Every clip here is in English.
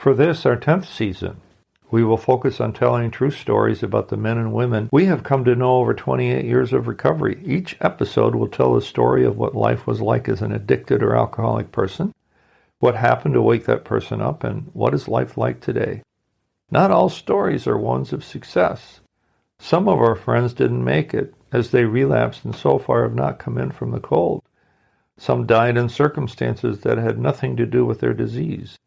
For this, our 10th season, we will focus on telling true stories about the men and women we have come to know over 28 years of recovery. Each episode will tell a story of what life was like as an addicted or alcoholic person, what happened to wake that person up, and what is life like today. Not all stories are ones of success. Some of our friends didn't make it, as they relapsed and so far have not come in from the cold. Some died in circumstances that had nothing to do with their disease.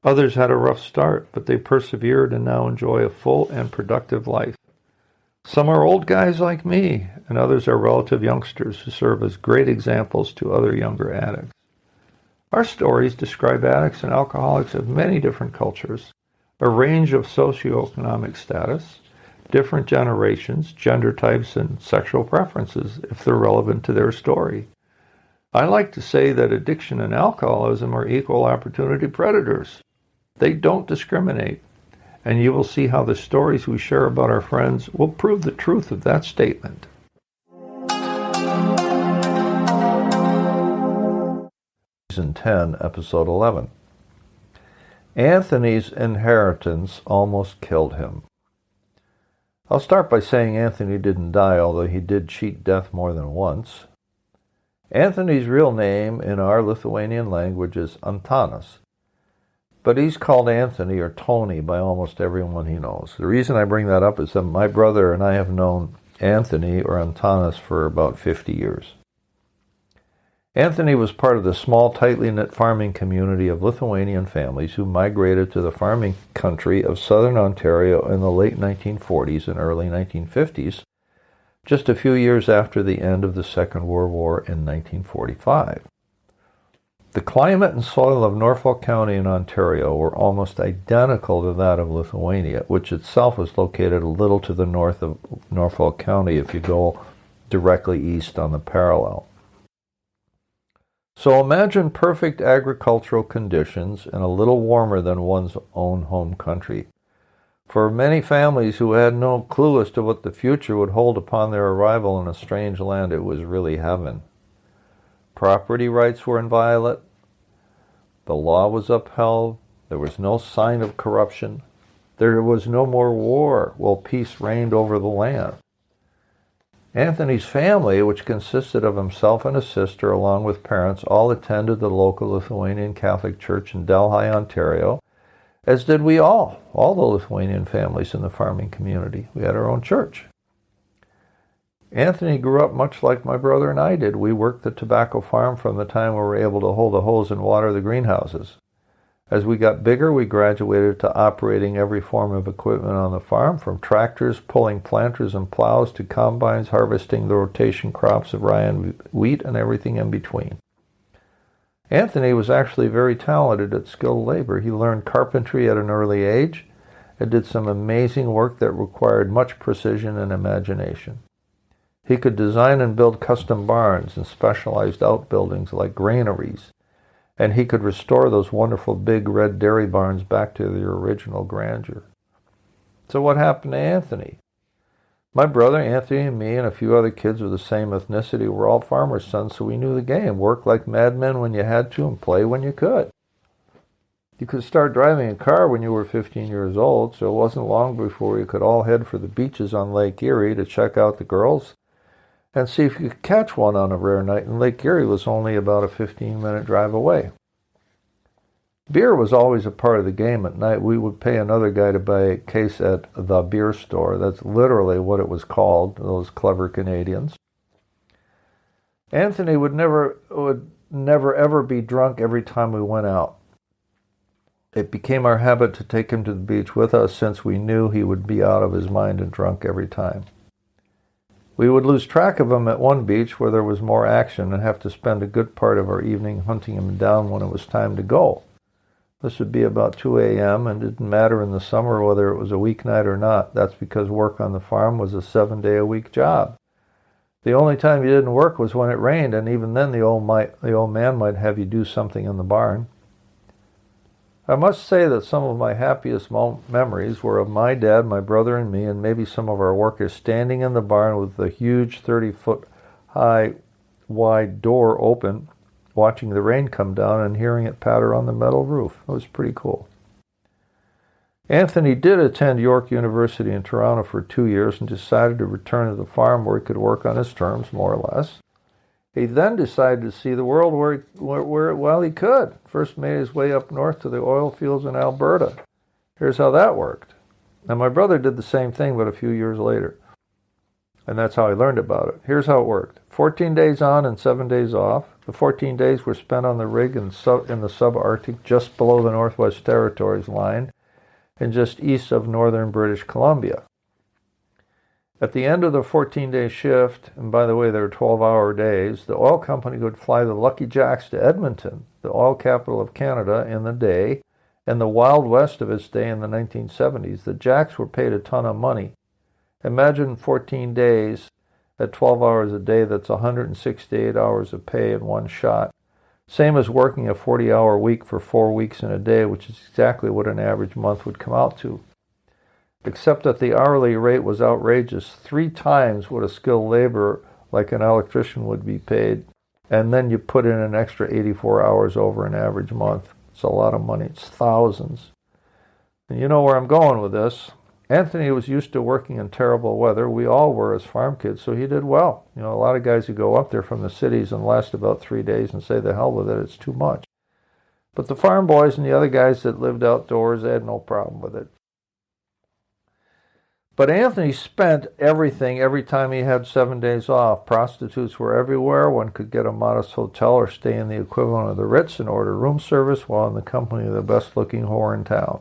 Others had a rough start, but they persevered and now enjoy a full and productive life. Some are old guys like me, and others are relative youngsters who serve as great examples to other younger addicts. Our stories describe addicts and alcoholics of many different cultures, a range of socioeconomic status, different generations, gender types, and sexual preferences, if they're relevant to their story. I like to say that addiction and alcoholism are equal opportunity predators. They don't discriminate, and you will see how the stories we share about our friends will prove the truth of that statement. Season 10, Episode 11. Anthony's inheritance almost killed him. I'll start by saying Anthony didn't die, although he did cheat death more than once. Anthony's real name in our Lithuanian language is Antanas, but he's called Anthony or Tony by almost everyone he knows. The reason I bring that up is that my brother and I have known Anthony or Antanas for about 50 years. Anthony was part of the small, tightly knit farming community of Lithuanian families who migrated to the farming country of southern Ontario in the late 1940s and early 1950s, just a few years after the end of the Second World War in 1945. The climate and soil of Norfolk County in Ontario were almost identical to that of Lithuania, which itself is located a little to the north of Norfolk County if you go directly east on the parallel. So imagine perfect agricultural conditions and a little warmer than one's own home country. For many families who had no clue as to what the future would hold upon their arrival in a strange land, it was really heaven. Property rights were inviolate. The law was upheld. There was no sign of corruption. There was no more war while peace reigned over the land. Anthony's family, which consisted of himself and his sister along with parents, all attended the local Lithuanian Catholic Church in Delhi, Ontario, as did we all the Lithuanian families in the farming community. We had our own church. Anthony grew up much like my brother and I did. We worked the tobacco farm from the time we were able to hold a hose and water the greenhouses. As we got bigger, we graduated to operating every form of equipment on the farm, from tractors pulling planters and plows to combines harvesting the rotation crops of rye and wheat and everything in between. Anthony was actually very talented at skilled labor. He learned carpentry at an early age and did some amazing work that required much precision and imagination. He could design and build custom barns and specialized outbuildings like granaries, and he could restore those wonderful big red dairy barns back to their original grandeur. So what happened to Anthony? My brother, Anthony, and me, and a few other kids of the same ethnicity were all farmers' sons, so we knew the game. Work like madmen when you had to and play when you could. You could start driving a car when you were 15 years old, so it wasn't long before you could all head for the beaches on Lake Erie to check out the girls and see if you could catch one on a rare night, and Lake Erie was only about a 15-minute drive away. Beer was always a part of the game. At night, we would pay another guy to buy a case at the beer store. That's literally what it was called, those clever Canadians. Anthony would never ever be drunk every time we went out. It became our habit to take him to the beach with us, since we knew he would be out of his mind and drunk every time. We would lose track of him at one beach where there was more action and have to spend a good part of our evening hunting him down when it was time to go. This would be about 2 a.m., and it didn't matter in the summer whether it was a weeknight or not. That's because work on the farm was a 7-day-a-week job. The only time you didn't work was when it rained, and even then the old man might have you do something in the barn. I must say that some of my happiest memories were of my dad, my brother, and me, and maybe some of our workers standing in the barn with the huge 30-foot-high wide door open, watching the rain come down and hearing it patter on the metal roof. It was pretty cool. Anthony did attend York University in Toronto for 2 years and decided to return to the farm where he could work on his terms, more or less. He then decided to see the world where he could. First made his way up north to the oil fields in Alberta. Here's how that worked. Now, my brother did the same thing, but a few years later. And that's how I learned about it. Here's how it worked. 14 days on and 7 days off. The 14 days were spent on the rig in the subarctic, just below the Northwest Territories line, and just east of northern British Columbia. At the end of the 14-day shift, and by the way, they were 12-hour days, the oil company would fly the Lucky Jacks to Edmonton, the oil capital of Canada in the day, and the Wild West of its day in the 1970s. The Jacks were paid a ton of money. Imagine 14 days at 12 hours a day, that's 168 hours of pay in one shot. Same as working a 40-hour week for 4 weeks in a day, which is exactly what an average month would come out to. Except that the hourly rate was outrageous, 3 times what a skilled laborer like an electrician would be paid. And then you put in an extra 84 hours over an average month. It's a lot of money. It's thousands. And you know where I'm going with this. Anthony was used to working in terrible weather. We all were as farm kids, so he did well. You know, a lot of guys who go up there from the cities and last about 3 days and say, the hell with it, it's too much. But the farm boys and the other guys that lived outdoors, they had no problem with it. But Anthony spent everything every time he had 7 days off. Prostitutes were everywhere. One could get a modest hotel or stay in the equivalent of the Ritz and order room service while in the company of the best-looking whore in town.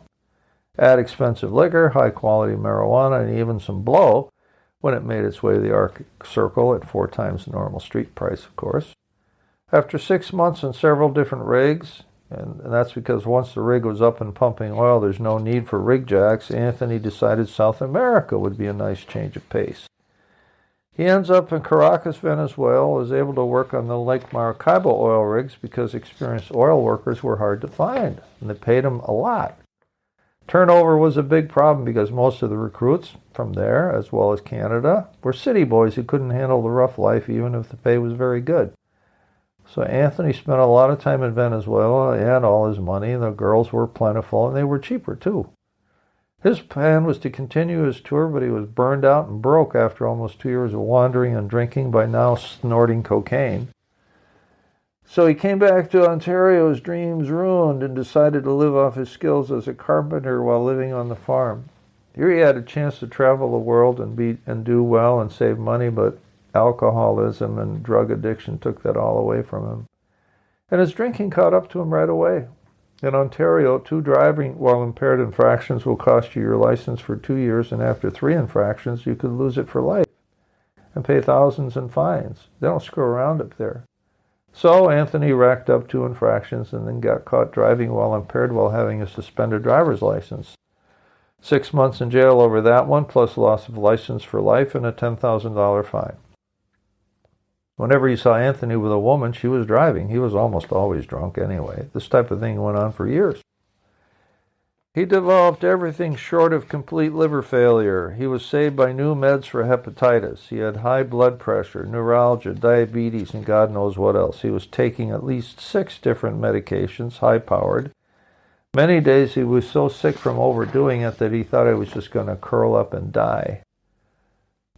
Add expensive liquor, high-quality marijuana, and even some blow when it made its way to the Arctic Circle at 4 times the normal street price, of course. After 6 months on several different rigs, and that's because once the rig was up and pumping oil, there's no need for rig jacks, Anthony decided South America would be a nice change of pace. He ends up in Caracas, Venezuela, is able to work on the Lake Maracaibo oil rigs because experienced oil workers were hard to find, and they paid him a lot. Turnover was a big problem because most of the recruits from there, as well as Canada, were city boys who couldn't handle the rough life even if the pay was very good. So Anthony spent a lot of time in Venezuela. He had all his money. The girls were plentiful, and they were cheaper, too. His plan was to continue his tour, but he was burned out and broke after almost 2 years of wandering and drinking, by now snorting cocaine. So he came back to Ontario, his dreams ruined, and decided to live off his skills as a carpenter while living on the farm. Here he had a chance to travel the world and do well and save money, but alcoholism and drug addiction took that all away from him. And his drinking caught up to him right away. In Ontario, 2 driving while impaired infractions will cost you your license for 2 years, and after 3 infractions, you could lose it for life and pay thousands in fines. They don't screw around up there. So Anthony racked up 2 infractions and then got caught driving while impaired while having a suspended driver's license. 6 months in jail over that one, plus loss of license for life and a $10,000 fine. Whenever he saw Anthony with a woman, she was driving. He was almost always drunk anyway. This type of thing went on for years. He developed everything short of complete liver failure. He was saved by new meds for hepatitis. He had high blood pressure, neuralgia, diabetes, and God knows what else. He was taking at least 6 different medications, high-powered. Many days he was so sick from overdoing it that he thought he was just going to curl up and die.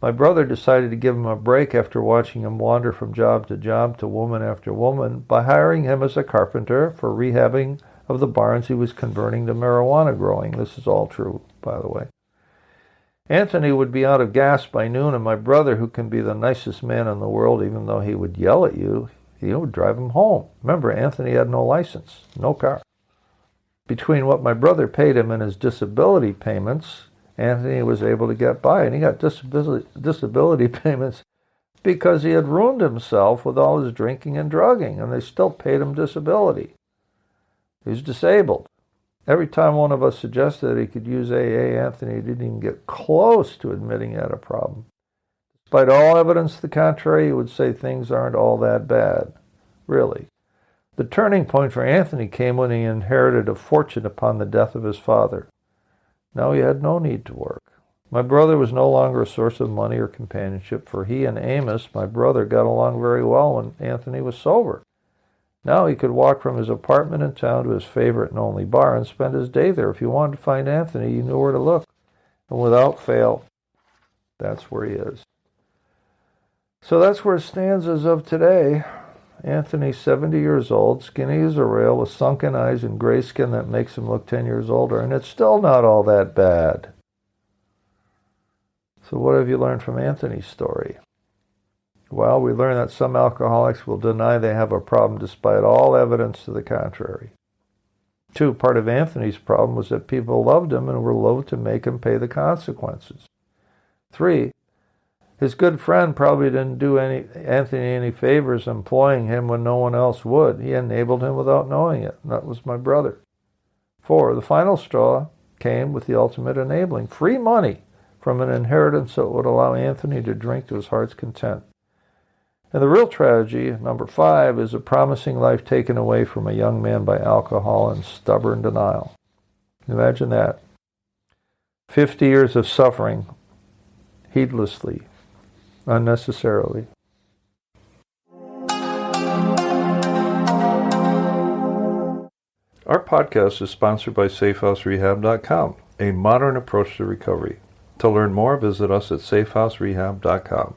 My brother decided to give him a break after watching him wander from job to woman after woman by hiring him as a carpenter for rehabbing of the barns he was converting to marijuana growing. This is all true, by the way. Anthony would be out of gas by noon, and my brother, who can be the nicest man in the world, even though he would yell at you, he would drive him home. Remember, Anthony had no license, no car. Between what my brother paid him and his disability payments, Anthony was able to get by, and he got disability payments because he had ruined himself with all his drinking and drugging, and they still paid him disability. He was disabled. Every time one of us suggested that he could use AA, Anthony didn't even get close to admitting he had a problem. Despite all evidence to the contrary, he would say things aren't all that bad. Really. The turning point for Anthony came when he inherited a fortune upon the death of his father. Now he had no need to work. My brother was no longer a source of money or companionship, for he and Amos, my brother, got along very well when Anthony was sober. Now he could walk from his apartment in town to his favorite and only bar and spend his day there. If he wanted to find Anthony, he knew where to look. And without fail, that's where he is. So that's where it stands as of today. Anthony's 70 years old, skinny as a rail, with sunken eyes and gray skin that makes him look 10 years older, and it's still not all that bad. So what have you learned from Anthony's story? Well, we learned that some alcoholics will deny they have a problem despite all evidence to the contrary. 2, part of Anthony's problem was that people loved him and were loath to make him pay the consequences. 3, his good friend probably didn't do Anthony any favors employing him when no one else would. He enabled him without knowing it. And that was my brother. 4, the final straw came with the ultimate enabling. Free money from an inheritance that would allow Anthony to drink to his heart's content. And the real tragedy, number 5, is a promising life taken away from a young man by alcohol and stubborn denial. Imagine that. 50 years of suffering, heedlessly, unnecessarily. Our podcast is sponsored by safehouserehab.com, a modern approach to recovery. To learn more, visit us at safehouserehab.com.